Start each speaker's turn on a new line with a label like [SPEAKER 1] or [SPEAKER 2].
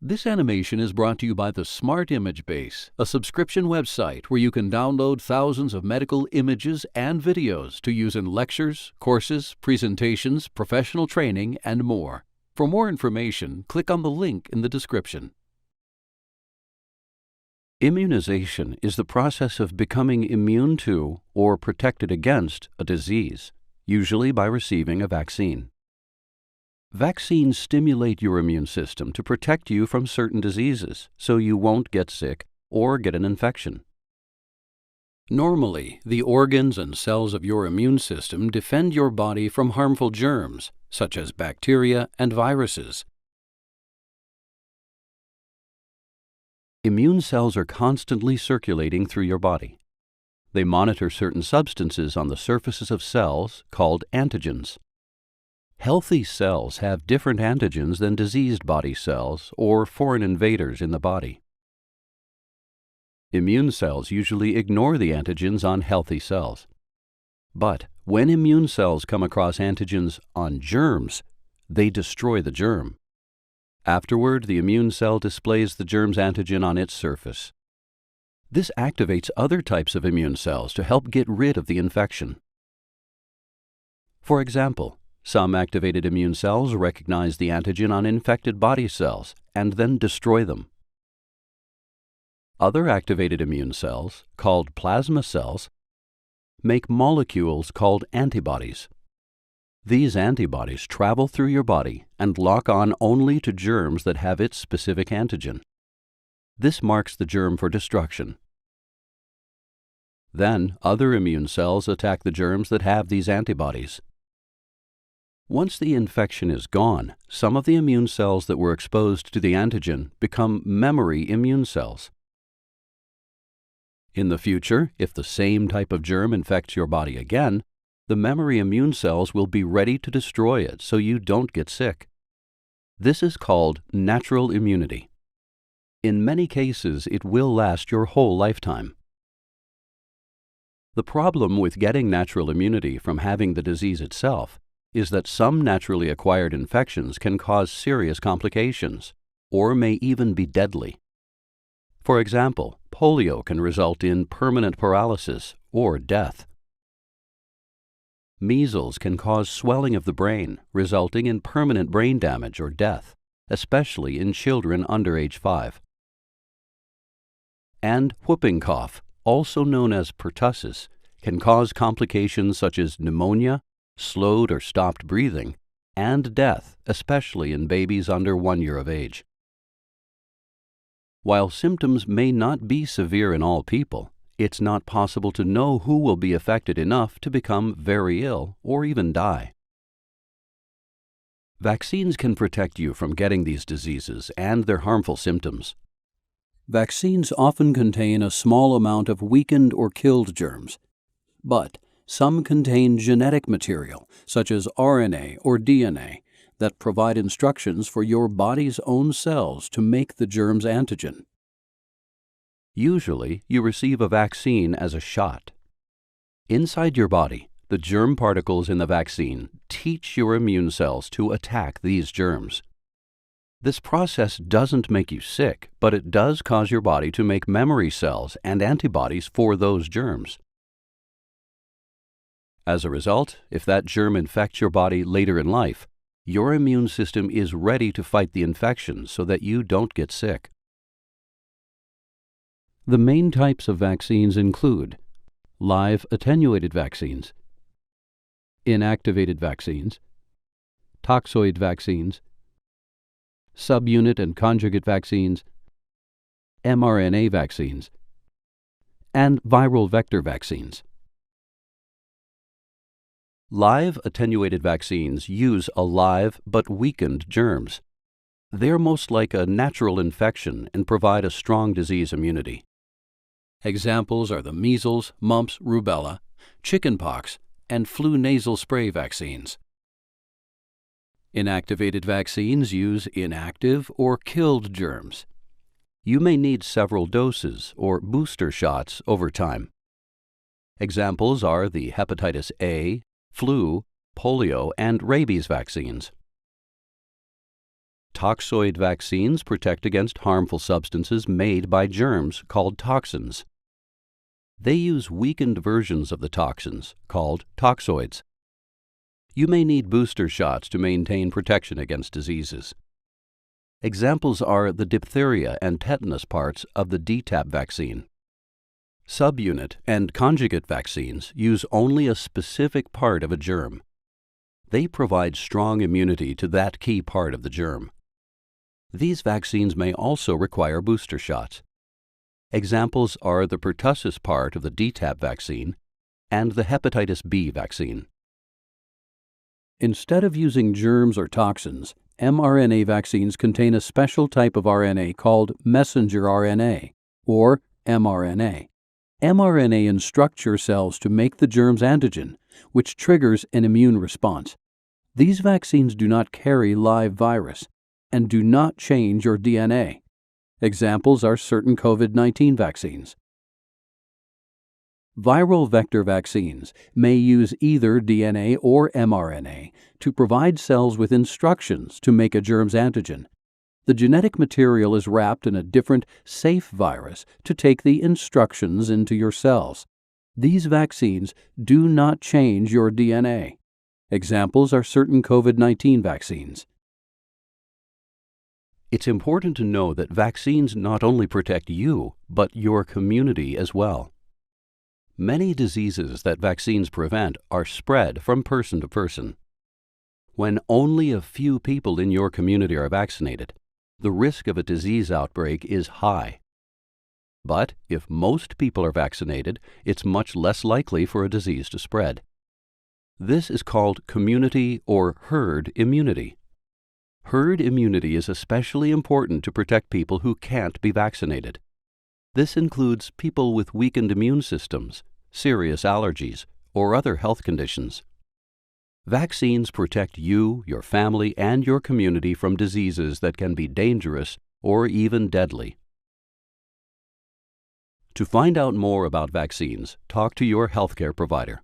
[SPEAKER 1] This animation is brought to you by the Smart Image Base, a subscription website where you can download thousands of medical images and videos to use in lectures, courses, presentations, professional training, and more. For more information, click on the link in the description. Immunization is the process of becoming immune to or protected against a disease, usually by receiving a vaccine. Vaccines stimulate your immune system to protect you from certain diseases, so you won't get sick or get an infection. Normally, the organs and cells of your immune system defend your body from harmful germs, such as bacteria and viruses. Immune cells are constantly circulating through your body. They monitor certain substances on the surfaces of cells called antigens. Healthy cells have different antigens than diseased body cells or foreign invaders in the body. Immune cells usually ignore the antigens on healthy cells. But when immune cells come across antigens on germs, they destroy the germ. Afterward, the immune cell displays the germ's antigen on its surface. This activates other types of immune cells to help get rid of the infection. For example, some activated immune cells recognize the antigen on infected body cells and then destroy them. Other activated immune cells, called plasma cells, make molecules called antibodies. These antibodies travel through your body and lock on only to germs that have its specific antigen. This marks the germ for destruction. Then, other immune cells attack the germs that have these antibodies. Once the infection is gone, some of the immune cells that were exposed to the antigen become memory immune cells. In the future, if the same type of germ infects your body again, the memory immune cells will be ready to destroy it so you don't get sick. This is called natural immunity. In many cases, it will last your whole lifetime. The problem with getting natural immunity from having the disease itself is that some naturally acquired infections can cause serious complications, or may even be deadly. For example, polio can result in permanent paralysis or death. Measles can cause swelling of the brain, resulting in permanent brain damage or death, especially in children under age 5. And whooping cough, also known as pertussis, can cause complications such as pneumonia, slowed or stopped breathing, and death, especially in babies under 1 year of age. While symptoms may not be severe in all people, it's not possible to know who will be affected enough to become very ill or even die. Vaccines can protect you from getting these diseases and their harmful symptoms. Vaccines often contain a small amount of weakened or killed germs, but some contain genetic material, such as RNA or DNA, that provide instructions for your body's own cells to make the germ's antigen. Usually, you receive a vaccine as a shot. Inside your body, the germ particles in the vaccine teach your immune cells to attack these germs. This process doesn't make you sick, but it does cause your body to make memory cells and antibodies for those germs. As a result, if that germ infects your body later in life, your immune system is ready to fight the infection so that you don't get sick. The main types of vaccines include live attenuated vaccines, inactivated vaccines, toxoid vaccines, subunit and conjugate vaccines, mRNA vaccines, and viral vector vaccines. Live attenuated vaccines use alive but weakened germs. They're most like a natural infection and provide a strong disease immunity. Examples are the measles, mumps, rubella, chickenpox, and flu nasal spray vaccines. Inactivated vaccines use inactive or killed germs. You may need several doses or booster shots over time. Examples are the hepatitis A, flu, polio, and rabies vaccines. Toxoid vaccines protect against harmful substances made by germs called toxins. They use weakened versions of the toxins, called toxoids. You may need booster shots to maintain protection against diseases. Examples are the diphtheria and tetanus parts of the DTaP vaccine. Subunit and conjugate vaccines use only a specific part of a germ. They provide strong immunity to that key part of the germ. These vaccines may also require booster shots. Examples are the pertussis part of the DTaP vaccine and the hepatitis B vaccine. Instead of using germs or toxins, mRNA vaccines contain a special type of RNA called messenger RNA, or mRNA. mRNA instructs your cells to make the germ's antigen, which triggers an immune response. These vaccines do not carry live virus and do not change your DNA. Examples are certain COVID-19 vaccines. Viral vector vaccines may use either DNA or mRNA to provide cells with instructions to make a germ's antigen. The genetic material is wrapped in a different, safe virus to take the instructions into your cells. These vaccines do not change your DNA. Examples are certain COVID-19 vaccines. It's important to know that vaccines not only protect you, but your community as well. Many diseases that vaccines prevent are spread from person to person. When only a few people in your community are vaccinated, the risk of a disease outbreak is high. But if most people are vaccinated, it's much less likely for a disease to spread. This is called community or herd immunity. Herd immunity is especially important to protect people who can't be vaccinated. This includes people with weakened immune systems, serious allergies, or other health conditions. Vaccines protect you, your family, and your community from diseases that can be dangerous or even deadly. To find out more about vaccines, talk to your healthcare provider.